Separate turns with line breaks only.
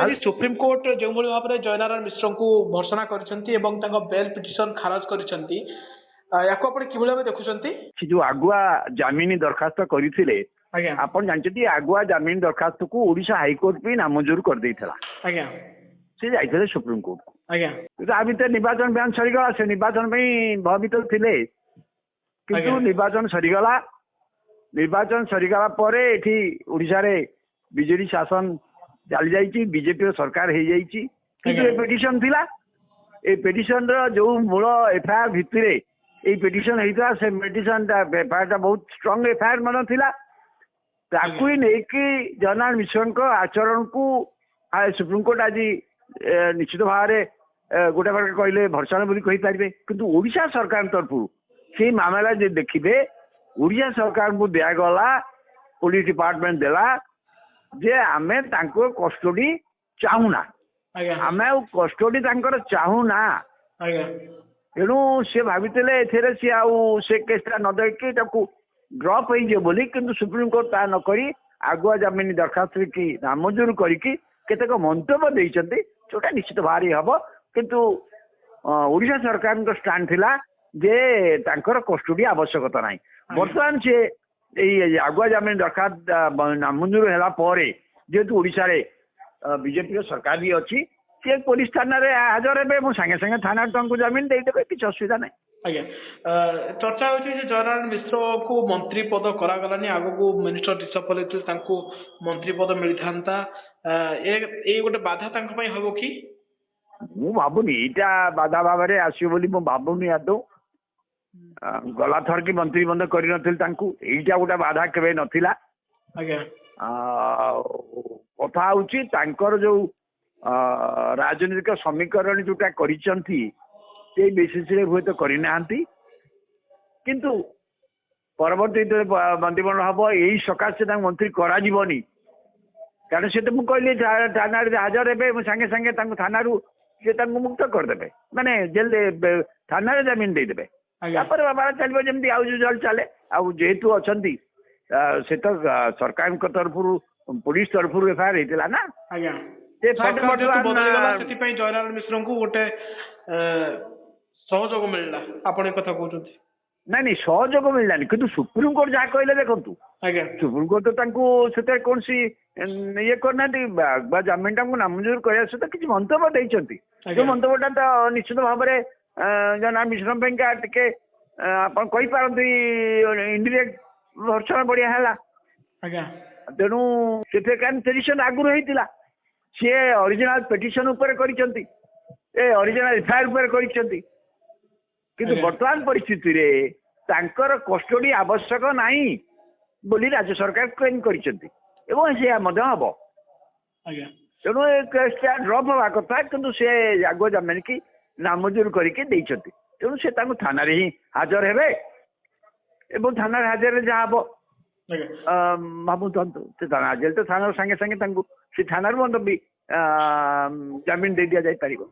ଆଜି ସୁପ୍ରିମକୋର୍ଟ ଯେଉଁଭଳି ଭାବରେ ଜୟନାରାୟଣ ମିଶ୍ରଙ୍କୁ ଭର୍ସନା କରିଛନ୍ତି ଏବଂ ତାଙ୍କ ବେଲ୍ ପିଟିସନ ଖାରଜ କରିଛନ୍ତି, ୟାକୁ ଆପଣ କିଭଳି ଭାବେ ଦେଖୁଛନ୍ତି?
ସେ ଯୋଉ ଆଗୁଆ ଜାମିନ ଦରଖାସ୍ତ କରିଥିଲେ,
ଆଜ୍ଞା
ଆପଣ ଜାଣିଛନ୍ତି ଆଗୁଆ ଜାମିନ ଦରଖାସ୍ତକୁ ଓଡିଶା ହାଇକୋର୍ଟ ବି ନାମଞ୍ଜୁର କରିଦେଇଥିଲା।
ଆଜ୍ଞା
ସେ ଯାଇଥିଲେ ସୁପ୍ରିମକୋର୍ଟକୁ।
ଆଜ୍ଞା
ତା ଭିତରେ ନିର୍ବାଚନ ବ୍ୟାନ୍ ସରିଗଲା, ସେ ନିର୍ବାଚନ ପାଇଁ ଭୟଭୀତ ଥିଲେ, କିନ୍ତୁ ନିର୍ବାଚନ ସରିଗଲା। ନିର୍ବାଚନ ସରିଗଲା ପରେ ଏଠି ଓଡିଶାରେ ବିଜେଡି ଶାସନ ଚାଲି ଯାଇଛି, ବିଜେପିର ସରକାର ହେଇଯାଇଛି। କିନ୍ତୁ ଏ ପିଟିସନ ଥିଲା, ଏ ପିଟିସନର ଯୋଉ ମୂଳ ଏଫଆଇଆର ଭିତରେ ଏଇ ପିଟିସନ ହେଇଥିଲା, ସେ ପିଟିସନଟା ଏଫଆଇଆରଟା ବହୁତ ଷ୍ଟ୍ରଙ୍ଗ ଏଫଆଇଆର ମଧ୍ୟ ଥିଲା। ତାକୁ ହିଁ ନେଇକି ଜୟନାରାୟଣ ମିଶ୍ରଙ୍କ ଆଚରଣକୁ ସୁପ୍ରିମକୋର୍ଟ ଆଜି ନିଶ୍ଚିତ ଭାବରେ ଗୋଟେ ଭାବରେ କହିଲେ ଭର୍ସନା ବୋଲି କହିପାରିବେ। କିନ୍ତୁ ଓଡିଶା ସରକାରଙ୍କ ତରଫରୁ ସେଇ ମାମଲା ଯଦି ଦେଖିବେ, ଓଡିଶା ସରକାରଙ୍କୁ ଦିଆଗଲା, ପୋଲିସ ଡିପାର୍ଟମେଣ୍ଟ ଦେଲା ଯେ ଆମେ ତାଙ୍କ କଷ୍ଟଡି ଚାହୁଁନା, ଆମେ ଆଉ କଷ୍ଟଡି ତାଙ୍କର ଚାହୁଁନା। ତେଣୁ ସେ ଭାବିଥିଲେ ଏଥିରେ ସିଏ ଆଉ ସେ କେସଟା ନ ଦେଇକି ତାକୁ ଡ୍ରପ୍ ହେଇଯିବ ବୋଲି, କିନ୍ତୁ ସୁପ୍ରିମକୋର୍ଟ ତାହା ନ କରି ଆଗୁଆ ଜାମିନ ଦରଖାସ୍ତ କି ନାମଞ୍ଜୁର କରିକି କେତେକ ମନ୍ତବ୍ୟ ଦେଇଛନ୍ତି, ଯୋଉଟା ନିଶ୍ଚିତ ଭାବରେ ହବ। କିନ୍ତୁ ଓଡିଶା ସରକାରଙ୍କ ଷ୍ଟାଣ୍ଡ ଥିଲା ଯେ ତାଙ୍କର କଷ୍ଟଡି ଆବଶ୍ୟକତା ନାହିଁ। ବର୍ତ୍ତମାନ ସେ ଏଇ ଆଗୁଆ ଜାମିନ ଦରଖାସ୍ତ ନାମଞ୍ଜୁର ହେଲା ପରେ, ଯେହେତୁ ଓଡିଶାରେ ବିଜେପିର ସରକାର ବି ଅଛି, ସେ ପୋଲିସ ଥାନାରେ ହାଜର ହେବେ ଏବଂ ସାଙ୍ଗେ ସାଙ୍ଗେ ଥାନାରେ ତାଙ୍କୁ ଜାମିନ ଦେଇଦେବେ, କିଛି ଅସୁବିଧା ନାହିଁ।
ଆଜ୍ଞା, ଚର୍ଚ୍ଚା ହେଉଛି ଯେ ଜୟନାରାୟଣ ମିଶ୍ରକୁ ମନ୍ତ୍ରୀ ପଦ କରାଗଲାନି, ଆଗକୁ ମିନିଷ୍ଟର ରିଷଭ ପଲେଇଥିଲେ ତାଙ୍କୁ ମନ୍ତ୍ରୀ ପଦ ମିଳିଥାନ୍ତା, ଏଇ ଗୋଟେ ବାଧା ତାଙ୍କ ପାଇଁ ହବ କି?
ମୁଁ ଭାବୁନି ଏଇଟା ବାଧା ଭାବରେ ଆସିବ ବୋଲି, ମୁଁ ଭାବୁନି ଆଦୌ। ଗଲା ଥର କି ମନ୍ତ୍ରୀ ବନ୍ଦ କରିନଥିଲି ତାଙ୍କୁ, ଏଇଟା ଗୋଟେ ବାଧା କେବେ ନଥିଲା। କଥା ହଉଛି ତାଙ୍କର ଯୋଉ ରାଜନୈତିକ ସମୀକରଣ ଯୋଉଟା କରିଛନ୍ତି, ସେଇ ବେସିସରେ ହୁଏତ କରିନାହାନ୍ତି, କିନ୍ତୁ ପରବର୍ତ୍ତୀ ମନ୍ତ୍ରିମଣ୍ଡଳ ହବ ଏଇ ସକାଶେ ତାଙ୍କୁ ମନ୍ତ୍ରୀ କରାଯିବନି। କାରଣ ସେ ତ ମୁଁ କହିଲି ଥାନାରେ ହାଜର ହେବେ, ସାଙ୍ଗେ ସାଙ୍ଗେ ତାଙ୍କୁ ଥାନାରୁ ସେ ତାଙ୍କୁ ମୁକ୍ତ କରିଦେବେ, ମାନେ ଜେଲ ଥାନାରେ ଜାମିନ ଦେଇଦେବେ। ତାପରେ ବାବା ଚାଲିବ ଯେମିତି ଆଉ ଯୋଉ ଚାଲେ। ଆଉ ଯେହେତୁ ଅଛନ୍ତି, ସେ ତ ସରକାରଙ୍କ ତରଫରୁ ପୋଲିସ ତରଫରୁ ଏଫଆଇଆର ହେଇଥିଲା ନା।
ସେଥିପାଇଁ ଜୟନାରାୟଣ ମିଶ୍ରଙ୍କୁ ଗୋଟେ ସହଯୋଗ ମିଳିଲା, ଆପଣ ଏ କଥା କହୁଛନ୍ତି?
ନାଇଁ ସହଯୋଗ ମିଳିଲାନି, କିନ୍ତୁ ସୁପ୍ରିମକୋର୍ଟ ଯାହା କହିଲେ ଦେଖନ୍ତୁ, ସୁପ୍ରିମକୋର୍ଟ ତ ତାଙ୍କୁ ସେଥିରେ କୌଣସି ଇଏ କରିନାହାନ୍ତି, ବା ଜାମିନ ଟାକୁ ନାମଞ୍ଜୁର କରିବା ସହିତ କିଛି ମନ୍ତବ୍ୟ ଦେଇଛନ୍ତି। ଯୋଉ ମନ୍ତବ୍ୟଟା ତ ନିଶ୍ଚିତ ଭାବରେ ଜୟନାରାୟଣ ମିଶ୍ର ପାଇଁକା ଟିକେ ଆପଣ କହିପାରନ୍ତି ଇନଡିରେକ୍ଟ ଭର୍ସନା ବଢିଆ ହେଲା। ତେଣୁ ସେଥିରେ ପିଟିସନ ଆଗରୁ ହେଇଥିଲା, ସିଏ ଅରିଜିନାଲ ପିଟିସନ ଉପରେ କରିଛନ୍ତି, ଅରିଜିନାଲ ଏଫଆଇଆର ଉପରେ କରିଛନ୍ତି। କିନ୍ତୁ ବର୍ତ୍ତମାନ ପରିସ୍ଥିତିରେ ତାଙ୍କର କଷ୍ଟଡି ଆବଶ୍ୟକ ନାହିଁ ବୋଲି ରାଜ୍ୟ ସରକାର କ୍ଲେମ କରିଛନ୍ତି ଏବଂ ସେ ମଧ୍ୟ ହବ। ତେଣୁ ଏ କେସଟା ଡ୍ରପ୍ ହେବା କଥା, କିନ୍ତୁ ସେ ଆଗୁଆ ଜାମିନ କି ନାମଞ୍ଜୁର କରିକି ଦେଇଛନ୍ତି। ତେଣୁ ସେ ତାଙ୍କୁ ଥାନାରେ ହିଁ ହାଜର ହେବେ ଏବଂ ଥାନାରେ ହାଜରରେ ଯାହା ହବ ଭାବୁଥାନ୍ତୁ, ସେ ଥାନା ହାଜର ତ ଥାନାର ସାଙ୍ଗେ ସାଙ୍ଗେ ତାଙ୍କୁ ସେ ଥାନାରୁ ମଧ୍ୟ ବି ଜାମିନ ଦେଇ ଦିଆଯାଇପାରିବ।